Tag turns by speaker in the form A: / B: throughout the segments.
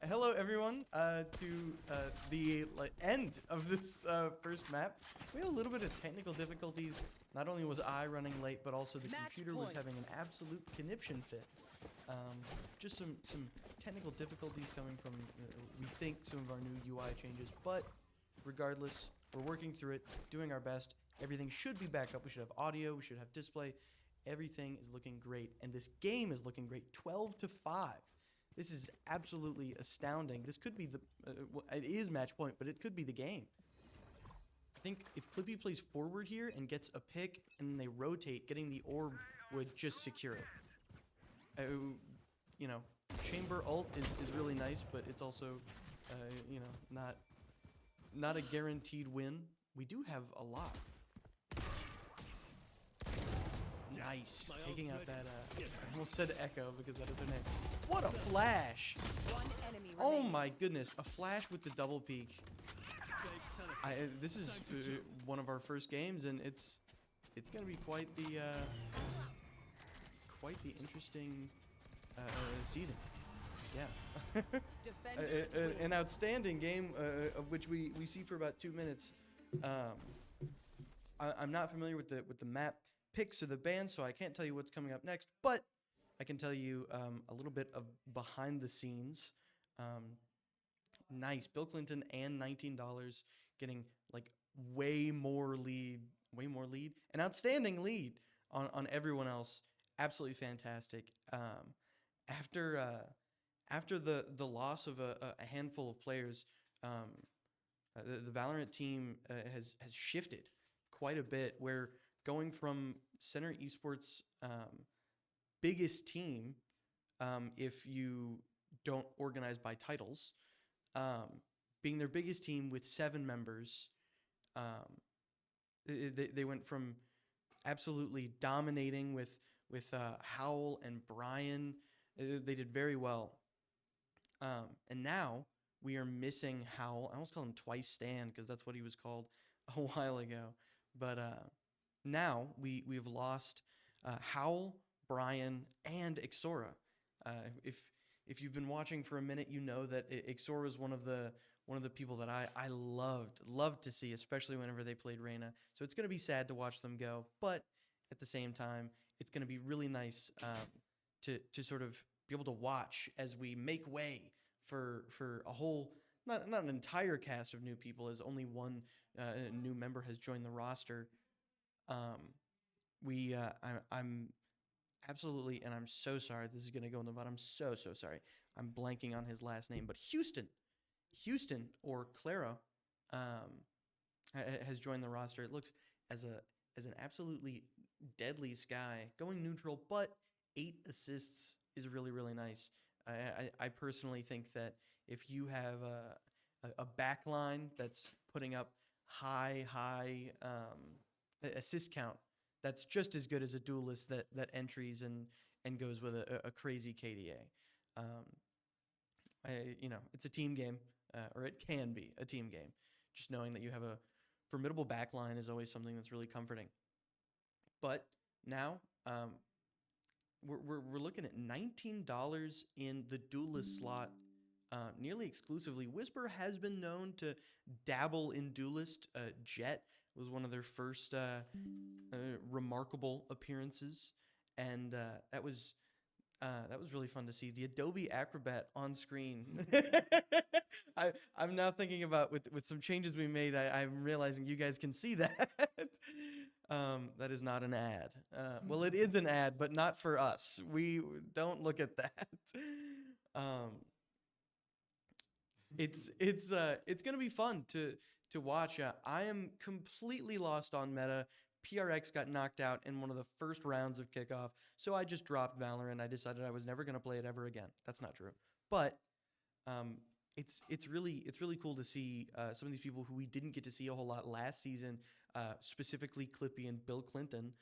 A: Hello everyone to the end of this first map. We had a little bit of technical difficulties. Not only was I running late, but also the computer was having an absolute conniption fit. Just some technical difficulties coming from, we think, some of our new UI changes. But regardless, we're working through it, doing our best. Everything should be back up. We should have audio. We should have display. Everything is looking great. And this game is looking great. 12-5. This is absolutely astounding. This could be the, it is match point, but it could be the game. I think if Clippy plays forward here and gets a pick and they rotate, getting the orb would just secure it. You know, chamber ult is really nice, but it's also, you know, not a guaranteed win. We do have a lot. Nice. Taking out that, I almost said Echo because that is her name. What a flash! Oh my goodness, a flash with the double peek. This is one of our first games, and it's gonna be quite the interesting season. Yeah. An outstanding game of which we see for about 2 minutes. I'm not familiar with the map picks or the band, so I can't tell you what's coming up next, but I can tell you a little bit of behind the scenes. Nice. Bill Clinton and $19 getting like way more lead, an outstanding lead on everyone else. Absolutely fantastic. After the loss of a handful of players, the Valorant team has shifted quite a bit, where going from Center Esports biggest team, if you don't organize by titles, being their biggest team with 7 members, they went from absolutely dominating with Howl and Brian. They did very well. And now we are missing Howl. I almost called him Twice Stan because that's what he was called a while ago. But now we've lost Howl, Brian, and Ixora. If you've been watching for a minute, you know that Ixora is one of the people that I loved to see, especially whenever they played Reyna. So it's gonna be sad to watch them go, but at the same time, it's gonna be really nice to sort of be able to watch as we make way for a whole, not an entire cast of new people, as only one new member has joined the roster. I'm absolutely, and I'm so sorry, this is going to go in the butt. I'm so sorry. I'm blanking on his last name, but Houston or Clara has joined the roster. It looks as an absolutely deadly Sky, going neutral, but 8 assists is really nice. I personally think that if you have a backline that's putting up high assist count, that's just as good as a duelist that entries and goes with a crazy KDA. You know, it's a team game, or it can be a team game. Just knowing that you have a formidable backline is always something that's really comforting. But now, we're looking at $19 in the duelist slot, nearly exclusively. Whisper has been known to dabble in duelist. Jet was one of their first remarkable appearances, and that was really fun to see. The Adobe Acrobat on screen. I'm now thinking about with some changes we made. I'm realizing you guys can see that. That is not an ad. Well, it is an ad, but not for us. We don't look at that. It's gonna be fun to watch. I am completely lost on meta. PRX got knocked out in one of the first rounds of kickoff, so I just dropped Valorant. I decided I was never gonna play it ever again. That's not true, but it's really cool to see some of these people who we didn't get to see a whole lot last season, specifically Clippy and Bill Clinton,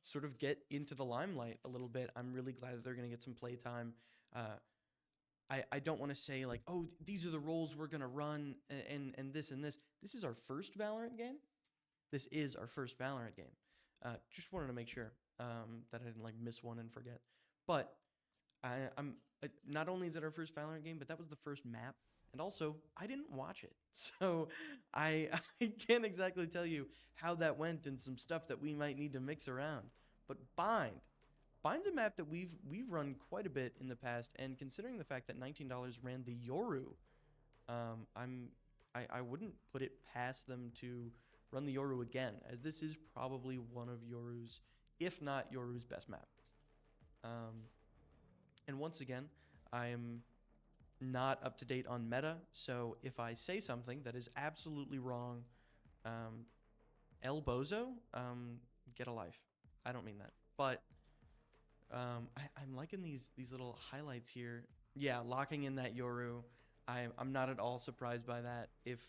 A: sort of get into the limelight a little bit. I'm really glad that they're going to get some play time. I don't want to say like, oh, these are the roles we're going to run and this and this. This is our first Valorant game. This is our first Valorant game. Just wanted to make sure that I didn't like miss one and forget. But I'm not only is it our first Valorant game, but that was the first map. And also, I didn't watch it. So I I can't exactly tell you how that went and some stuff that we might need to mix around. But Bind's a map that we've run quite a bit in the past, and considering the fact that $19 ran the Yoru, I wouldn't put it past them to run the Yoru again, as this is probably one of Yoru's, if not Yoru's, best map. And once again, I am not up to date on meta, so if I say something that is absolutely wrong, El Bozo, get a life. I don't mean that, but I'm liking these little highlights here. Yeah, locking in that Yoru. I'm not at all surprised by that. If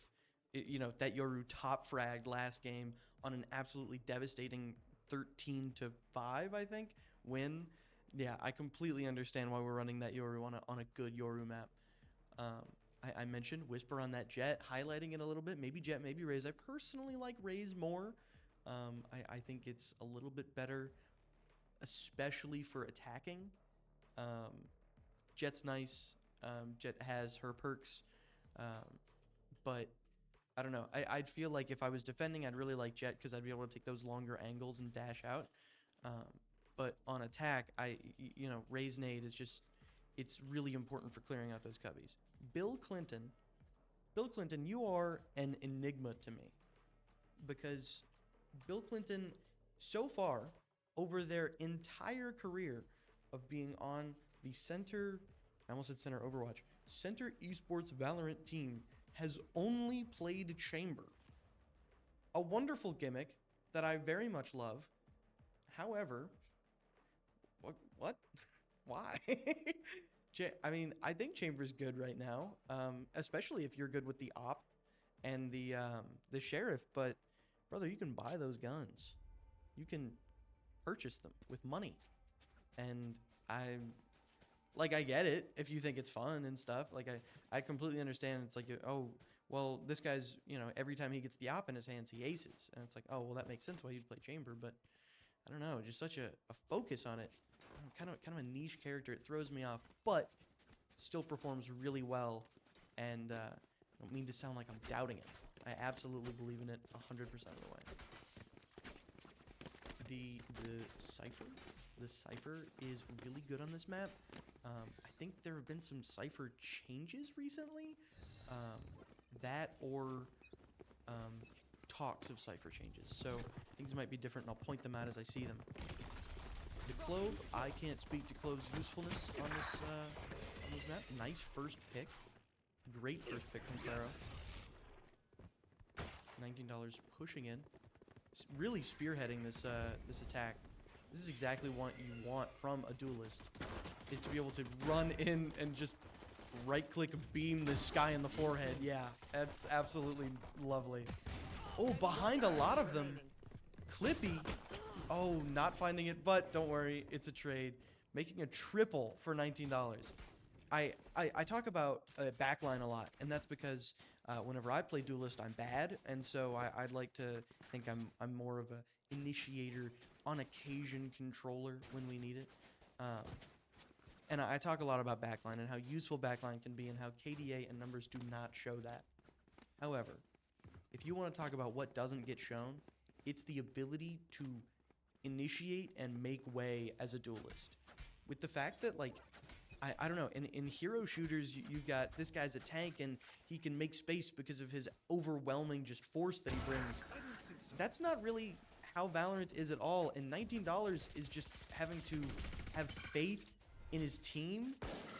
A: you know, that Yoru top fragged last game on an absolutely devastating 13-5, I think, win. Yeah, I completely understand why we're running that Yoru on a good Yoru map. I mentioned Whisper on that Jet, highlighting it a little bit. Maybe Jet, maybe Raze. I personally like Raze more. I think it's a little bit better, especially for attacking. Jet's nice. Jet has her perks. But I don't know. I'd feel like if I was defending, I'd really like Jet because I'd be able to take those longer angles and dash out. But on attack, you know, Raze nade is just, it's really important for clearing out those cubbies. Bill Clinton, you are an enigma to me, because Bill Clinton, so far, over their entire career of being on the Center, I almost said Center Overwatch, Center Esports Valorant team, has only played Chamber. A wonderful gimmick that I very much love. However, what? Why? I mean, I think Chamber's good right now, especially if you're good with the op and the sheriff. But brother, you can buy those guns. You can purchase them with money, and I get it if you think it's fun and stuff. Like I completely understand. It's like, oh, well, this guy's, you know, every time he gets the op in his hands, he aces, and it's like, oh, well, that makes sense why you'd play Chamber. But I don't know, just such a focus on it. Kind of a niche character. It throws me off, but still performs really well. And I don't mean to sound like I'm doubting it. I absolutely believe in it 100% of the way. The Cypher is really good on this map. I think there have been some Cypher changes recently. That or talks of Cypher changes. So things might be different, and I'll point them out as I see them. The Clove, I can't speak to Clove's usefulness on this map. Nice first pick. Great first pick from Claro. $19 pushing in. Really spearheading this attack. This is exactly what you want from a duelist, is to be able to run in and just right-click beam this guy in the forehead. Yeah, that's absolutely lovely. Oh, behind a lot of them. Clippy. Oh, not finding it, but don't worry, it's a trade. Making a triple for $19. I talk about backline a lot, and that's because whenever I play Duelist, I'm bad, and so I'd like to think I'm more of a initiator, on occasion controller when we need it. And I talk a lot about backline and how useful backline can be and how KDA and numbers do not show that. However, if you want to talk about what doesn't get shown, it's the ability to initiate and make way as a duelist. With the fact that, like, I don't know, in hero shooters, you've got this guy's a tank and he can make space because of his overwhelming just force that he brings. That's not really how Valorant is at all, and $19 is just having to have faith in his team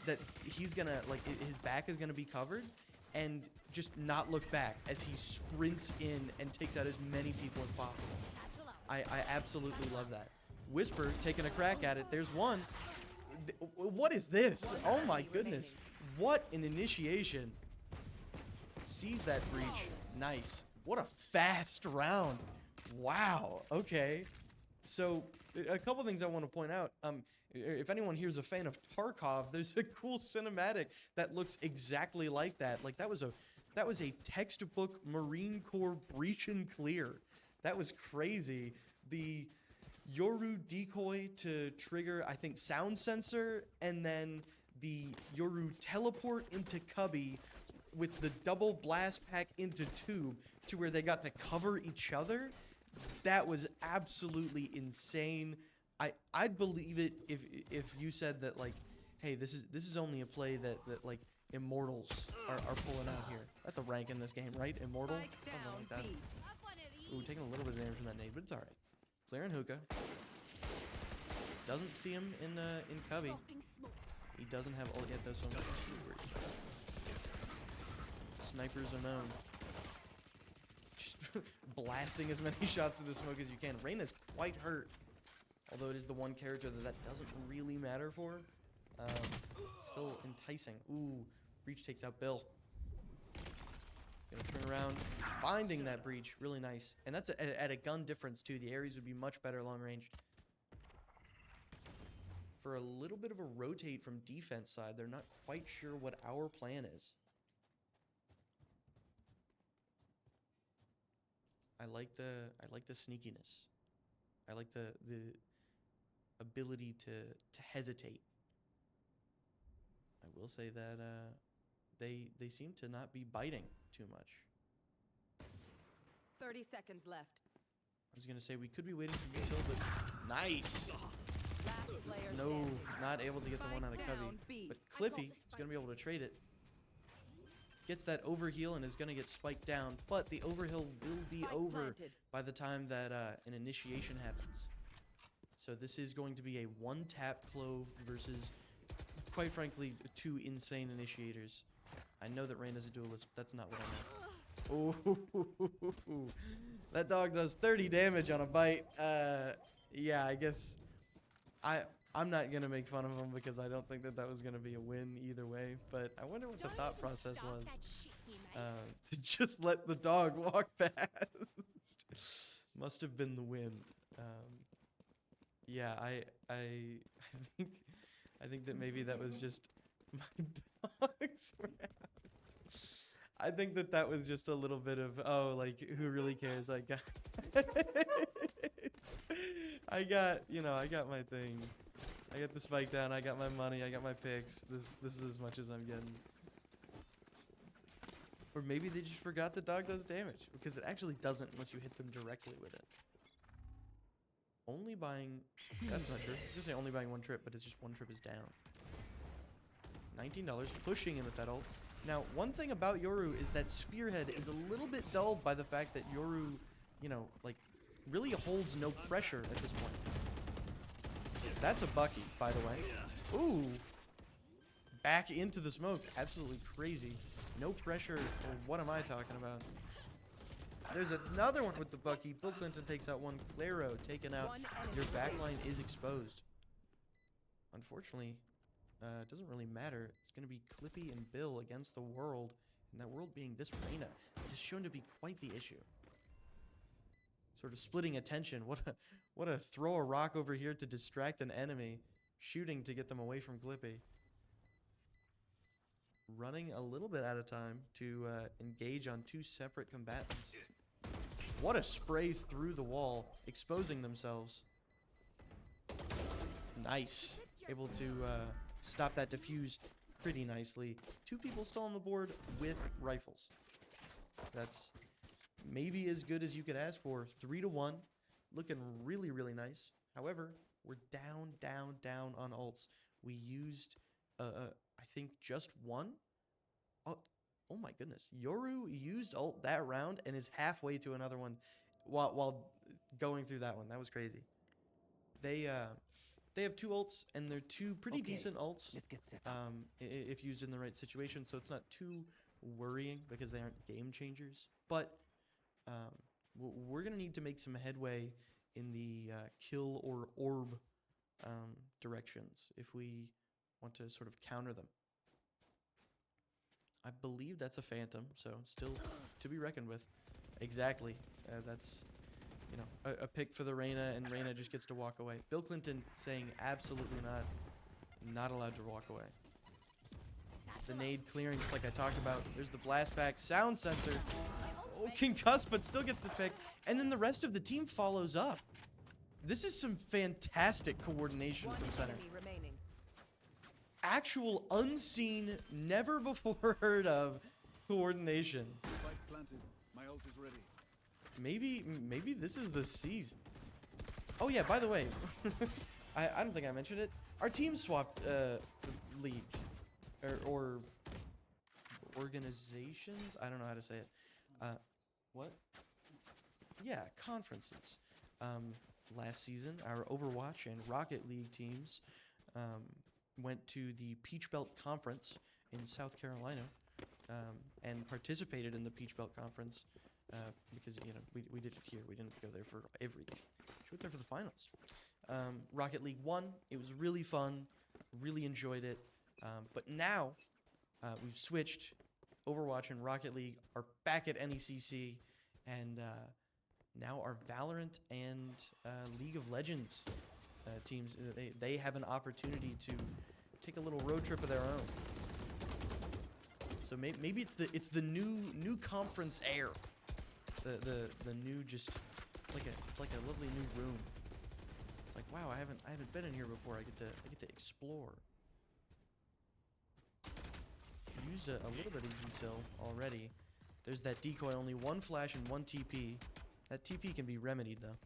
A: that he's gonna, like, his back is gonna be covered, and just not look back as he sprints in and takes out as many people as possible. I absolutely love that. Whisper taking a crack at it. There's one. What is this? Oh my goodness. What an initiation. Sees that breach. Nice. What a fast round. Wow. Okay. So a couple things I want to point out. If anyone here is a fan of Tarkov, there's a cool cinematic that looks exactly like that. Like that was a textbook Marine Corps breach and clear. That was crazy. The Yoru decoy to trigger, I think, sound sensor, and then the Yoru teleport into Cubby with the double blast pack into Tube to where they got to cover each other, that was absolutely insane. I'd believe it if you said that, like, hey, this is only a play that like Immortals are pulling out here. That's a rank in this game, right? Immortal? Something like that. Ooh, taking a little bit of damage from that nade, but it's alright. Clearing hookah. Doesn't see him in Cubby. He doesn't have ult yet though, so I'm not too worried. Snipers are known. Just blasting as many shots to the smoke as you can. Reyna's quite hurt, although it is the one character that doesn't really matter for. Still enticing. Ooh, Breach takes out Bill. Gonna turn around, finding that Breach, really nice. And that's at a gun difference too. The Ares would be much better long range. For a little bit of a rotate from defense side, they're not quite sure what our plan is. I like the sneakiness. I like the ability to hesitate. I will say that they seem to not be biting too much.
B: 30 seconds left.
A: I was gonna say we could be waiting for util, but nice. No, not able to get the one out of Cubby. But Clippy is gonna be able to trade it. Gets that overheal and is gonna get spiked down, but the overheal will be over by the time that an initiation happens. So this is going to be a one-tap clove versus, quite frankly, two insane initiators. I know that Reyna's a duelist, but that's not what I meant. Oh, that dog does 30 damage on a bite. Yeah, I guess I'm not gonna make fun of him because I don't think that was gonna be a win either way. But I wonder what the thought process was to just let the dog walk past. Must have been the win. Yeah, I think that maybe that was just my dogs were out. I think that was just a little bit of, oh, like, who really cares? I got I got my thing. I got the spike down, I got my money, I got my picks. This is as much as I'm getting. Or maybe they just forgot the dog does damage, because it actually doesn't unless you hit them directly with it. Only buying, that's not true. I was gonna say only buying one trip, but it's just one trip is down. $19, pushing in with that ult. Now, one thing about Yoru is that Spearhead is a little bit dulled by the fact that Yoru, you know, like, really holds no pressure at this point. That's a Bucky, by the way. Ooh. Back into the smoke. Absolutely crazy. No pressure. What am I talking about? There's another one with the Bucky. Bill Clinton takes out one. Claro taken out. Your backline is exposed. Unfortunately, it doesn't really matter. It's going to be Clippy and Bill against the world. And that world being this Reyna. It is shown to be quite the issue. Sort of splitting attention. What a throw a rock over here to distract an enemy. Shooting to get them away from Clippy. Running a little bit out of time to engage on two separate combatants. What a spray through the wall, exposing themselves. Nice. Able to stop that defuse pretty nicely. Two people still on the board with rifles. That's maybe as good as you could ask for. 3-1. Looking really, really nice. However, we're down on ults. We used, I think, just one. Oh my goodness. Yoru used ult that round and is halfway to another one while going through that one. That was crazy. They have two ults, and they're two pretty decent ults.
C: Let's get set up.
A: If used in the right situation, so it's not too worrying because they aren't game changers. But we're going to need to make some headway in the kill or orb directions if we want to sort of counter them. I believe that's a Phantom, so still to be reckoned with. Exactly. That's, you know, a pick for the Reyna, and Reyna just gets to walk away. Bill Clinton saying absolutely not allowed to walk away. The nade clearing, just like I talked about. There's the blast back, sound sensor. Oh, concussed, but still gets the pick. And then the rest of the team follows up. This is some fantastic coordination from center. actual unseen, never before heard of coordination.
B: Spike planted. My ult is ready.
A: Maybe this is the season. Oh yeah, by the way, I don't think I mentioned it. Our team swapped leagues or organizations. I don't know how to say it. What? Yeah, conferences. Last season, our Overwatch and Rocket League teams went to the Peach Belt Conference in South Carolina and participated in the Peach Belt Conference because, you know, we did it here. We didn't go there for everything. We went there for the finals. Rocket League won. It was really fun. Really enjoyed it. But now we've switched. Overwatch and Rocket League are back at NECC, and now our Valorant and League of Legends teams, they have an opportunity to take a little road trip of their own. So maybe it's the new conference air, the new just it's like a lovely new room. It's like, wow, I haven't been in here before. I get to explore. Used a little bit of util already. There's that decoy, only one flash and one TP. That TP can be remedied though.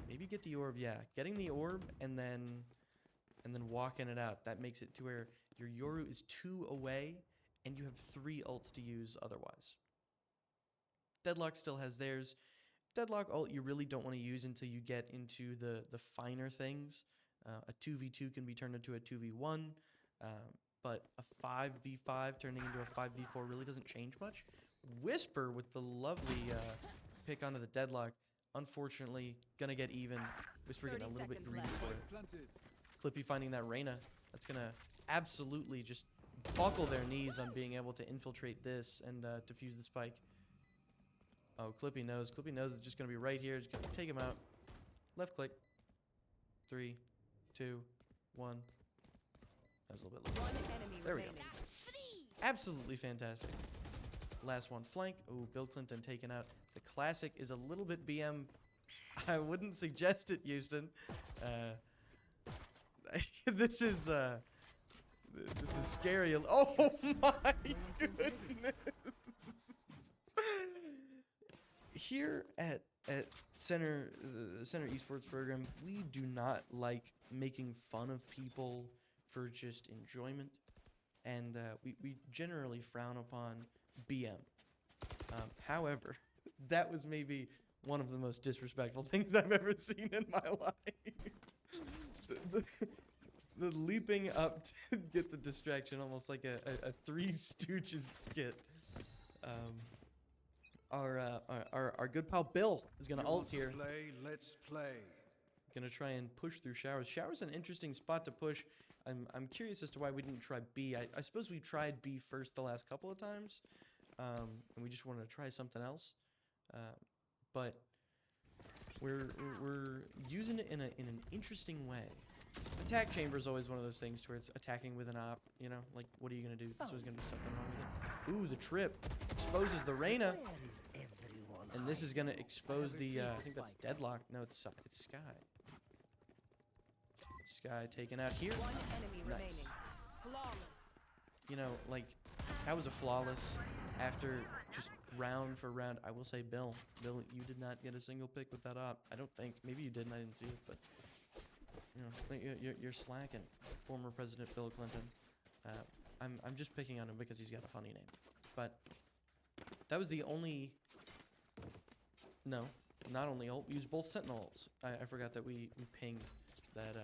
A: Maybe get the orb, yeah. Getting the orb and then walking it out. That makes it to where your Yoru is 2 away and you have 3 ults to use otherwise. Deadlock still has theirs. Deadlock ult you really don't want to use until you get into the finer things. A 2v2 can be turned into a 2v1. But a 5v5 turning into a 5v4 really doesn't change much. Whisper with the lovely pick onto the Deadlock. Unfortunately, gonna get even. Whisper getting a little bit greedy for it. Clippy finding that Reyna. That's gonna absolutely just buckle their knees on being able to infiltrate this and defuse the spike. Oh, Clippy knows. Clippy knows it's just gonna be right here. Just gonna take him out. Left click. 3, 2, 1. That was a little bit low. There we go. Absolutely fantastic. Last one, flank. Oh, Bill Clinton taken out. The classic is a little bit BM. I wouldn't suggest it, Houston. This is scary. Oh my goodness. Here at Center Esports program, we do not like making fun of people for just enjoyment, and we generally frown upon BM. However, that was maybe one of the most disrespectful things I've ever seen in my life. the leaping up to get the distraction, almost like a Three Stooges skit. Our good pal Bill is gonna ult here.
B: Let's play.
A: Gonna try and push through showers. Showers an interesting spot to push. I'm curious as to why we didn't try B. I suppose we tried B first the last couple of times, and we just wanted to try something else. But we're using it in an interesting way. Attack chamber is always one of those things where it's attacking with an op. You know, like what are you gonna do? There's always gonna be something wrong with it. Ooh, the trip exposes the Reyna, and this is gonna expose the. I think that's Deadlock. No, it's Sky. Sky taken out here.
C: One enemy
A: Nice.
C: remaining. Flawless.
A: You know, like, that was a flawless after just round for round. I will say, Bill, you did not get a single pick with that op. I don't think. Maybe you did and I didn't see it, but, you know, you're slacking. Former President Bill Clinton. I'm just picking on him because he's got a funny name. But that was the only... No, not only ult. Use both Sentinel ults. I forgot that we pinged that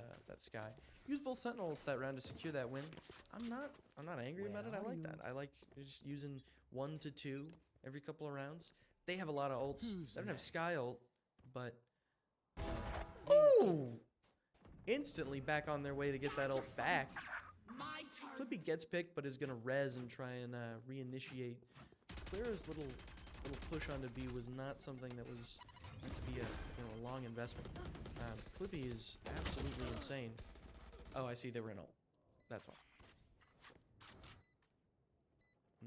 A: Sky. Use both Sentinels that round to secure that win. I'm not angry about it. I like that. I like just using 1 to 2 every couple of rounds. They have a lot of ults. They don't have Sky ult, but ooh! Instantly back on their way to get that ult back. Clippy gets picked, but is gonna res and try and reinitiate. Clara's little push onto B was not something that was meant to be a long investment. Clippy is absolutely insane. Oh, I see they were in ult. That's why.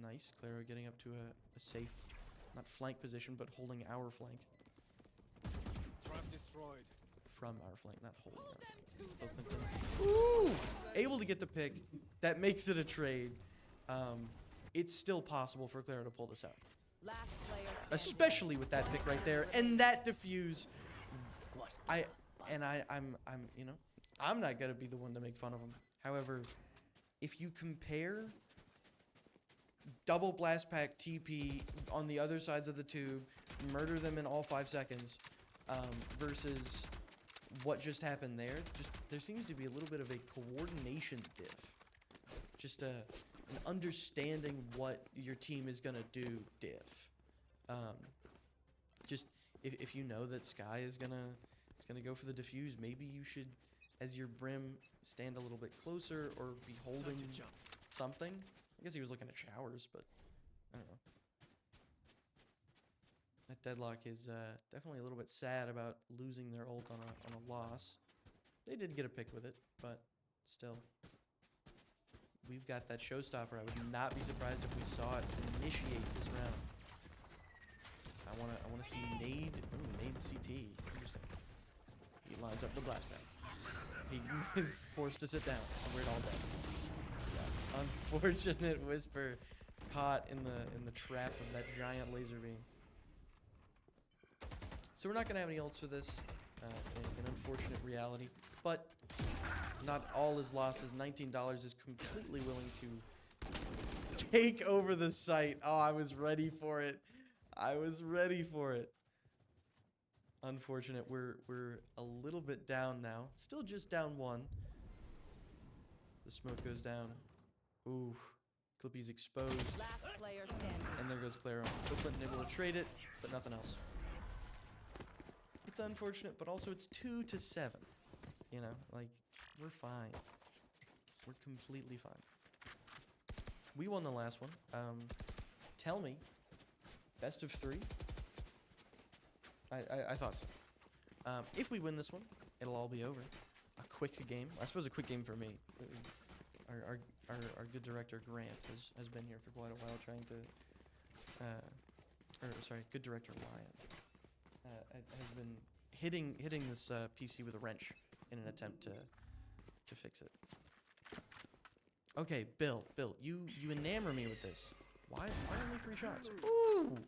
A: Nice. Clara getting up to a safe, not flank position, but holding our flank.
B: Trap destroyed.
A: from our flank, not holding our flank. Ooh! Able to get the pick. That makes it a trade. It's still possible for Clara to pull this out.
C: Last player standing.
A: Especially with that pick right there and that defuse. I'm you know, I'm not gonna be the one to make fun of him. However, if you compare double blast pack TP on the other sides of the tube, murder them in all 5 seconds, versus what just happened there seems to be a little bit of a coordination diff. Just an understanding what your team is gonna do diff. Just if you know that Sky is gonna go for the defuse, maybe you should, as your brim, stand a little bit closer or be holding something. I guess he was looking at showers, but I don't know. That deadlock is definitely a little bit sad about losing their ult on a loss. They did get a pick with it, but still. We've got that showstopper. I would not be surprised if we saw it initiate this round. I wanna see Nade. Ooh, Nade CT. Interesting. He lines up the blast back. He is forced to sit down. We're all dead. Yeah. Unfortunate Whisper caught in the trap of that giant laser beam. So we're not gonna have any ults for this. An unfortunate reality, but not all is lost, as $19 is completely willing to take over the site. Oh, I was ready for it. I was ready for it. Unfortunate. We're a little bit down now. Still just down 1. The smoke goes down. Ooh. Clippy's exposed.
C: Last player standing.
A: And there goes Claro. Clippin able to trade it, but nothing else. It's unfortunate, but also it's 2-7. You know, like, we're fine. We're completely fine. We won the last one. Tell me, best of 3? I thought so. If we win this one, it'll all be over. A quick game. I suppose a quick game for me. Our good director Grant has been here for quite a while, trying to. Good director Ryan has been hitting this PC with a wrench in an attempt to fix it. Okay, Bill, you enamor me with this. Why only 3 shots? Ooh!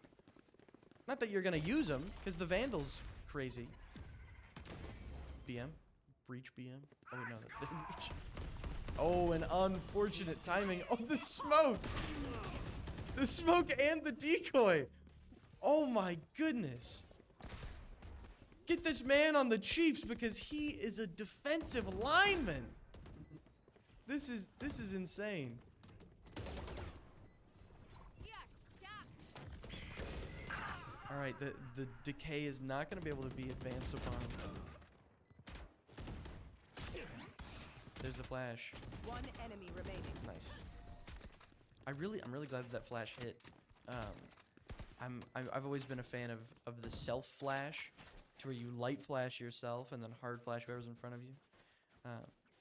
A: Not that you're gonna use them, because the Vandal's crazy. BM? Breach BM? Oh wait, no, that's the breach. Oh, an unfortunate timing. Oh, the smoke! The smoke and the decoy! Oh my goodness. Get this man on the Chiefs, because he is a defensive lineman. This is insane. All right, the decay is not going to be able to be advanced upon. There's the flash.
C: 1 enemy remaining.
A: Nice. I'm really glad that flash hit. I've always been a fan of the self flash, to where you light flash yourself and then hard flash whoever's in front of you.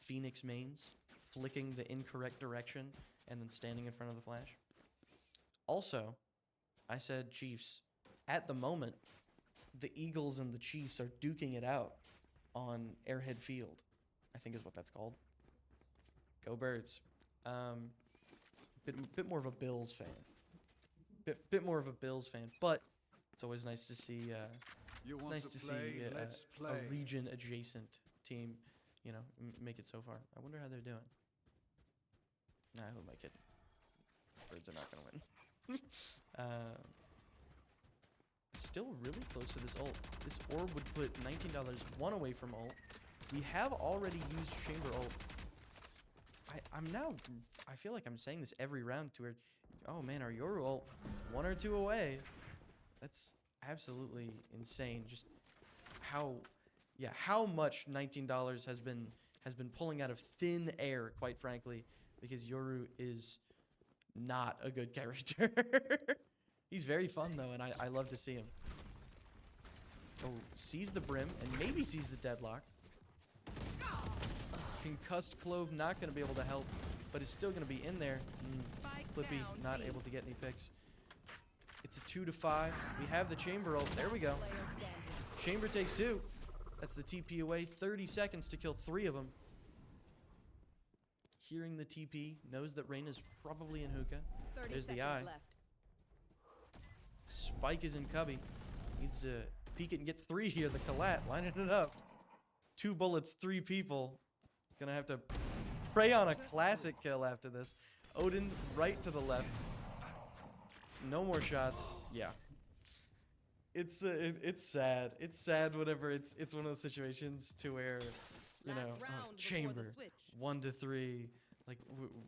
A: Phoenix mains, flicking the incorrect direction and then standing in front of the flash. Also, I said Chiefs. At the moment, the Eagles and the Chiefs are duking it out on Airhead Field, I think is what that's called. Go Birds. Bit more of a Bills fan. Bit more of a Bills fan, but it's always nice to see. A region adjacent team, you know, make it so far. I wonder how they're doing. Nah, who am I kidding? Birds are not gonna win. Still really close to this ult. This orb would put $19 1 away from ult. We have already used chamber ult. I feel like I'm saying this every round to her. Oh man, our Yoru ult 1 or 2 away. That's absolutely insane. Just how much $19 has been pulling out of thin air, quite frankly, because Yoru is not a good character. He's very fun though, and I love to see him. Oh, sees the brim and maybe sees the deadlock. Concussed Clove not going to be able to help, but is still going to be in there. Clippy not able to get any picks. It's a 2-5. We have the chamber ult. There we go. Chamber takes 2. That's the TP away. 30 seconds to kill 3 of them. Hearing the TP, knows that Reyna's probably in hookah.
C: 30
A: There's the
C: seconds
A: eye.
C: left.
A: Spike is in cubby. Needs to peek it and get 3 here. The collat lining it up. 2 bullets, 3 people. Gonna have to pray on a classic kill after this. Odin right to the left. No more shots. Yeah. It's sad. It's sad whenever it's one of those situations to where, you know,
C: Last round before the
A: chamber
C: switch.
A: 1 to 3. Like,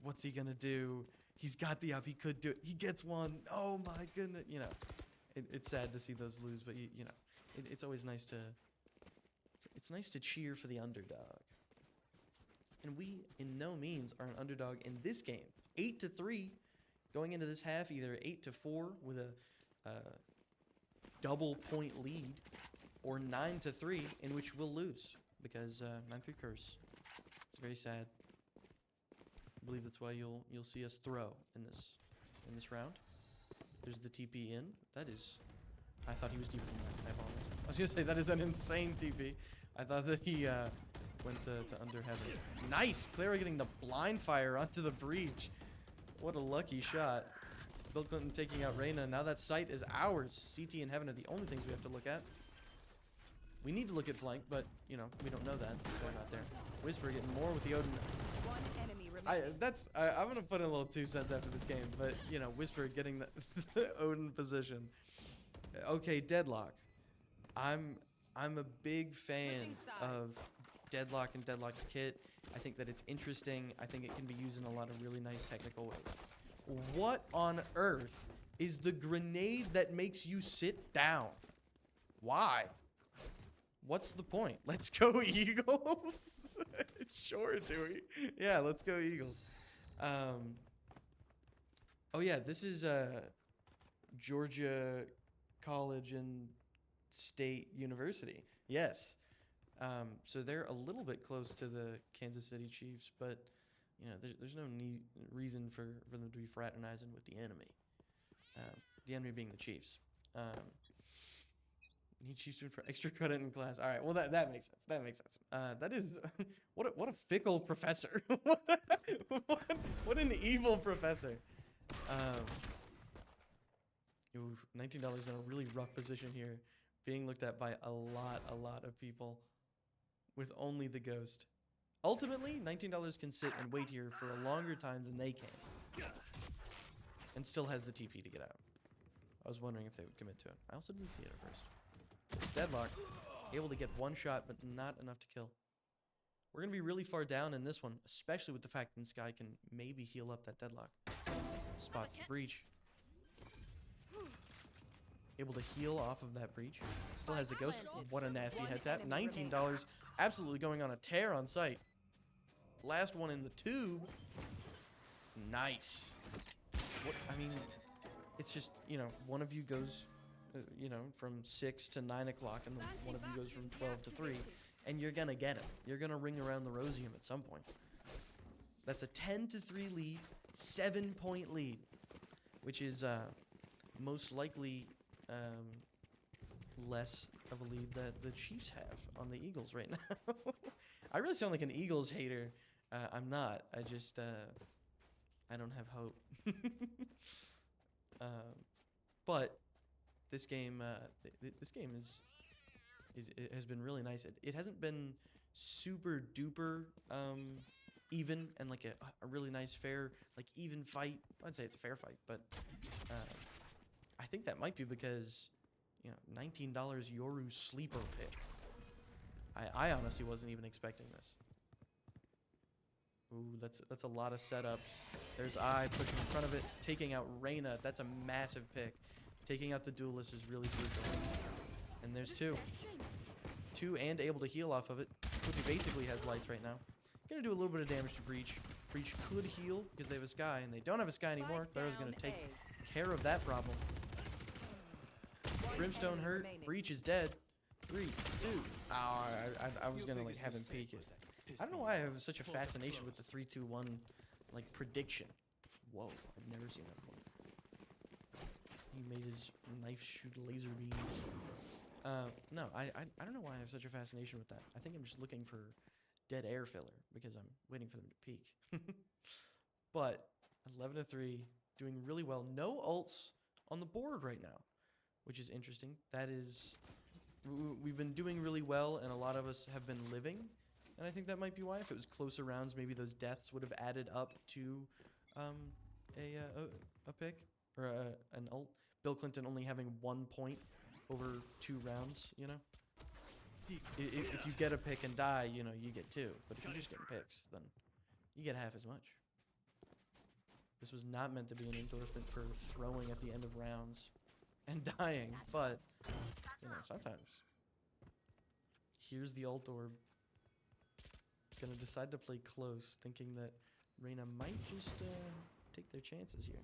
A: what's he gonna do? He's got the up. He could do it. He gets 1. Oh my goodness. You know, it's sad to see those lose, but you know, it's always nice to. It's nice to cheer for the underdog. And we, in no means, are an underdog in this game. 8 to 3, going into this half, either 8 to 4 with a double point lead, or 9 to 3, in which we'll lose because 9-3 curse. It's very sad. I believe that's why you'll see us throw in this round. There's the TP in. That is, I thought he was deeper than that. I apologize. I was gonna say that is an insane TP. I thought that he went to under heaven. Nice, Clara getting the blind fire onto the breach. What a lucky shot. Bill Clinton taking out Reyna. Now that site is ours. CT and heaven are the only things we have to look at. We need to look at flank, but you know we don't know that. That's why not there. Whisper getting more with the Odin.
C: One enemy remaining.
A: I'm gonna put in a little 2 cents after this game, but you know, Whisper getting the Odin position. Okay, Deadlock. I'm a big fan
C: Switching sides.
A: of Deadlock and Deadlock's kit. I think that it's interesting. I think it can be used in a lot of really nice technical ways. What on earth is the grenade that makes you sit down? Why? What's the point? Let's go Eagles. Sure, Dewey. Yeah, let's go Eagles. Oh yeah, this is Georgia College and State University. Yes. So they're a little bit close to the Kansas City Chiefs, but you know, there's no reason for them to be fraternizing with the enemy. The enemy being the Chiefs. Need Chiefs to for extra credit in class. All right, well that makes sense. That makes sense. That is what a fickle professor. what an evil professor. Ooh, $19 in a really rough position here, being looked at by a lot of people, with only the ghost. Ultimately, $19 can sit and wait here for a longer time than they can, and still has the TP to get out. I was wondering if they would commit to it. I also didn't see it at first. Deadlock, able to get 1 shot, but not enough to kill. We're going to be really far down in this one, especially with the fact that this guy can maybe heal up that Deadlock. Spots the breach. Able to heal off of that breach. Still has the ghost. What a nasty head tap. $19, absolutely going on a tear on site. Last one in the tube. Nice. What, I mean, it's just, you know, one of you goes, you know, from 6 to 9 o'clock, and one of you goes from 12 to 3, and you're gonna get him. You're gonna ring around the rosium at some point. That's a 10 to 3 lead, 7-point lead, which is most likely less of a lead that the Chiefs have on the Eagles right now. I really sound like an Eagles hater. I'm not. I just I don't have hope. But this game has been really nice. It hasn't been super duper even and like a really nice fair, like even fight. I'd say it's a fair fight, but I think that might be because, you know, $19 Yoru sleeper pick. I honestly wasn't even expecting this. Ooh, that's a lot of setup. There's I pushing in front of it, taking out Reyna. That's a massive pick. Taking out the duelist is really crucial. And there's 2. 2 and able to heal off of it. Quippy basically has lights right now. Gonna do a little bit of damage to Breach. Breach could heal because they have a Sky, and they don't have a Sky anymore. Clara's gonna take care of that problem. Brimstone hurt. Breach is dead. 3, 2. Oh, I was gonna like have him peek it. I don't know why I have such a fascination with the 3-2-1 like prediction. Whoa, I've never seen that before. He made his knife shoot laser beams. No, I don't know why I have such a fascination with that. I think I'm just looking for dead air filler because I'm waiting for them to peak. But 11-3, doing really well. No ults on the board right now, which is interesting. That is, we've been doing really well, and a lot of us have been living. And I think that might be why. If it was closer rounds, maybe those deaths would have added up to a pick or an ult. Bill Clinton only having 1 point over 2 rounds, you know? If you get a pick and die, you know, you get 2. But if you're just getting picks, then you get half as much. This was not meant to be an endorsement for throwing at the end of rounds and dying, but, you know, sometimes. Here's the ult orb. Gonna decide to play close, thinking that Reyna might just take their chances here.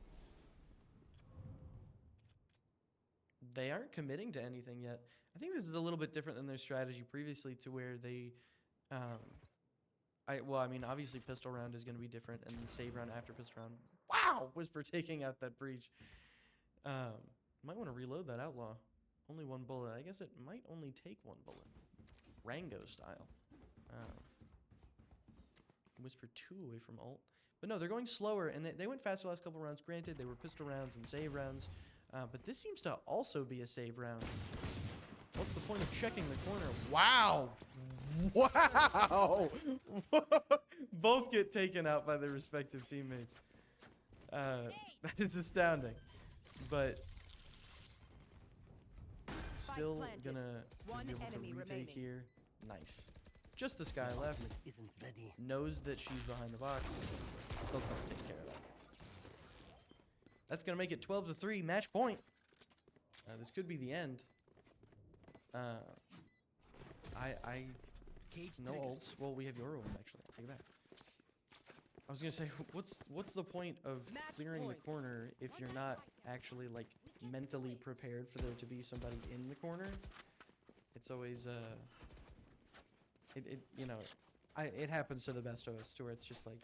A: They aren't committing to anything yet. I think this is a little bit different than their strategy previously, to where they, well, I mean, obviously pistol round is going to be different, and then save round after pistol round. Wow, Whisper taking out that breach. Might want to reload that outlaw. Only 1 bullet. I guess it might only take 1 bullet. Rango style. Whisper 2 away from ult. But no, they're going slower, and they went fast the last couple rounds. Granted, they were pistol rounds and save rounds. But this seems to also be a save round. What's the point of checking the corner? Wow! Wow! Both get taken out by their respective teammates. That is astounding. But still gonna be able to retake here. Nice. Just the Sky left.
D: Isn't ready.
A: Knows that she's behind the box. They'll come take care of that. That's going to make it 12-3, match point. This could be the end. No ults. Well, we have your ult, actually. I'll take it back. I was going to say, what's the point of clearing the corner if you're not actually, like, mentally prepared for there to be somebody in the corner? It's always, you know, it happens to the best of us, to where it's just like,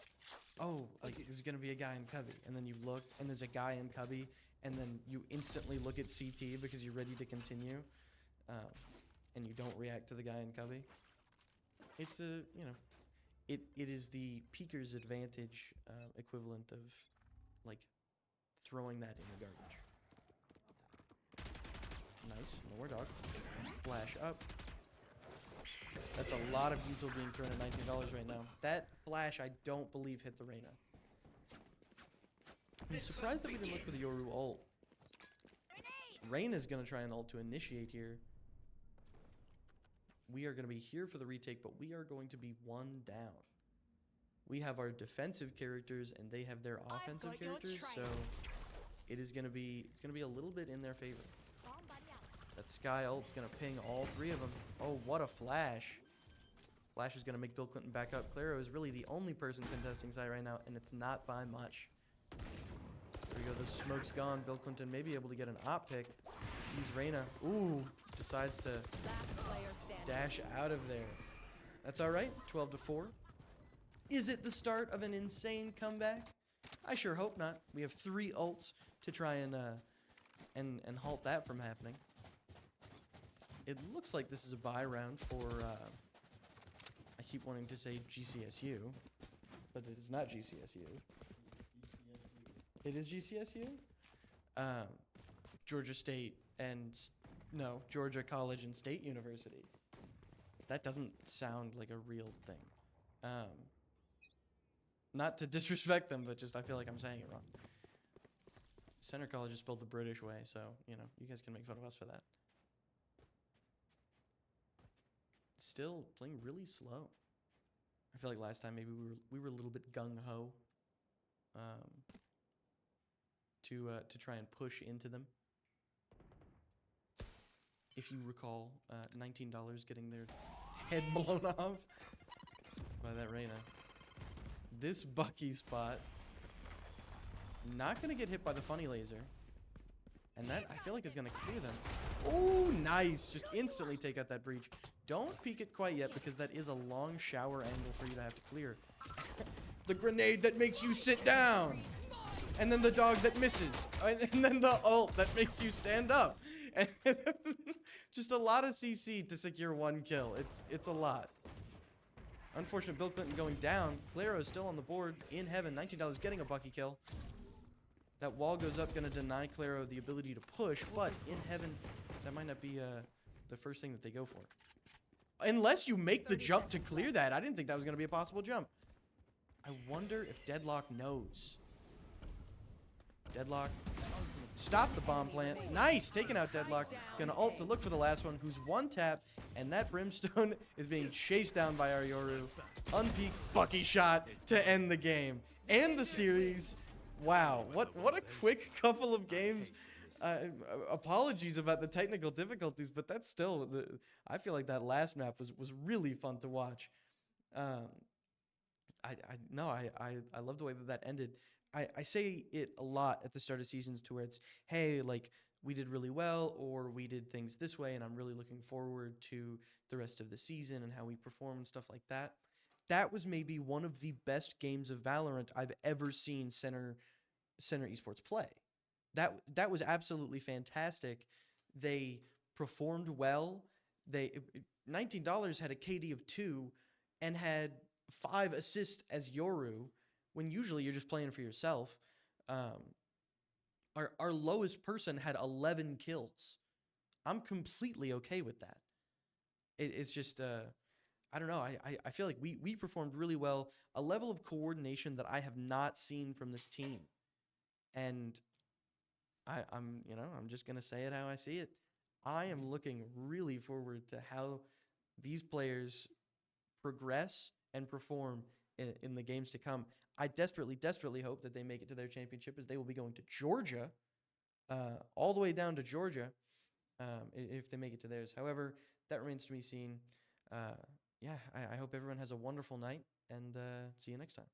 A: oh, like there's gonna be a guy in cubby, and then you look and there's a guy in cubby, and then you instantly look at CT because you're ready to continue, and you don't react to the guy in cubby. It's a, you know, it is the peeker's advantage equivalent of like throwing that in the garbage. Nice, nowhere dog. Flash up. That's a lot of util being thrown at $19 right now. That flash, I don't believe, hit the Reyna. I'm surprised that we didn't look for the Yoru ult. Reyna's going to try an ult to initiate here. We are going to be here for the retake, but we are going to be 1 down. We have our defensive characters, and they have their offensive characters, so it's going to be a little bit in their favor. That Sky ult's going to ping all 3 of them. Oh, what a flash. Flash is going to make Bill Clinton back up. Claro is really the only person contesting side right now, and it's not by much. There we go. The smoke's gone. Bill Clinton may be able to get an op pick. Sees Reyna. Ooh, decides to dash out of there. That's all right. 12-4. Is it the start of an insane comeback? I sure hope not. We have 3 ults to try and halt that from happening. It looks like this is a bye round for, I keep wanting to say GCSU, but it is not GCSU. It is GCSU? Georgia State and, no, Georgia College and State University. That doesn't sound like a real thing. Not to disrespect them, but just I feel like I'm saying it wrong. Center College is spelled the British way, so, you know, you guys can make fun of us for that. Still playing really slow. I feel like last time maybe we were a little bit gung-ho to try and push into them. If you recall, $19 getting their head blown off by that Reyna. This Bucky spot, not going to get hit by the funny laser. And that, I feel like, is going to clear them. Oh, nice. Just instantly take out that breach. Don't peek it quite yet, because that is a long shower angle for you to have to clear. The grenade that makes you sit down. And then the dog that misses. And then the ult that makes you stand up. And just a lot of CC to secure 1 kill. It's a lot. Unfortunate Bill Clinton going down. Claro is still on the board in heaven. $19 getting a Bucky kill. That wall goes up, gonna deny Claro the ability to push, but in heaven, that might not be the first thing that they go for. Unless you make the jump to clear that. I didn't think that was gonna be a possible jump. I wonder if Deadlock knows. Deadlock. Stop the bomb plant. Nice! Taking out Deadlock. Gonna ult to look for the last one, who's 1 tap, and that Brimstone is being chased down by our Yoru. Unpeaked Bucky shot to end the game. And the series. Wow, what a quick couple of games. Apologies about the technical difficulties, but that's still I feel like that last map was really fun to watch. I love the way that ended. I say it a lot at the start of seasons to where it's, hey, like, we did really well, or we did things this way, and I'm really looking forward to the rest of the season and how we perform and stuff like that. That was maybe one of the best games of Valorant I've ever seen Center Esports play. That was absolutely fantastic. They performed well. $19 had a KD of 2 and had 5 assists as Yoru, when usually you're just playing for yourself. Our lowest person had 11 kills. I'm completely okay with that. It's just I don't know. I feel like we performed really well. A level of coordination that I have not seen from this team. And I'm just gonna say it how I see it. I am looking really forward to how these players progress and perform in the games to come. I desperately hope that they make it to their championship, as they will be going to Georgia, all the way down to Georgia, if they make it to theirs. However, that remains to be seen. Yeah, I hope everyone has a wonderful night, and see you next time.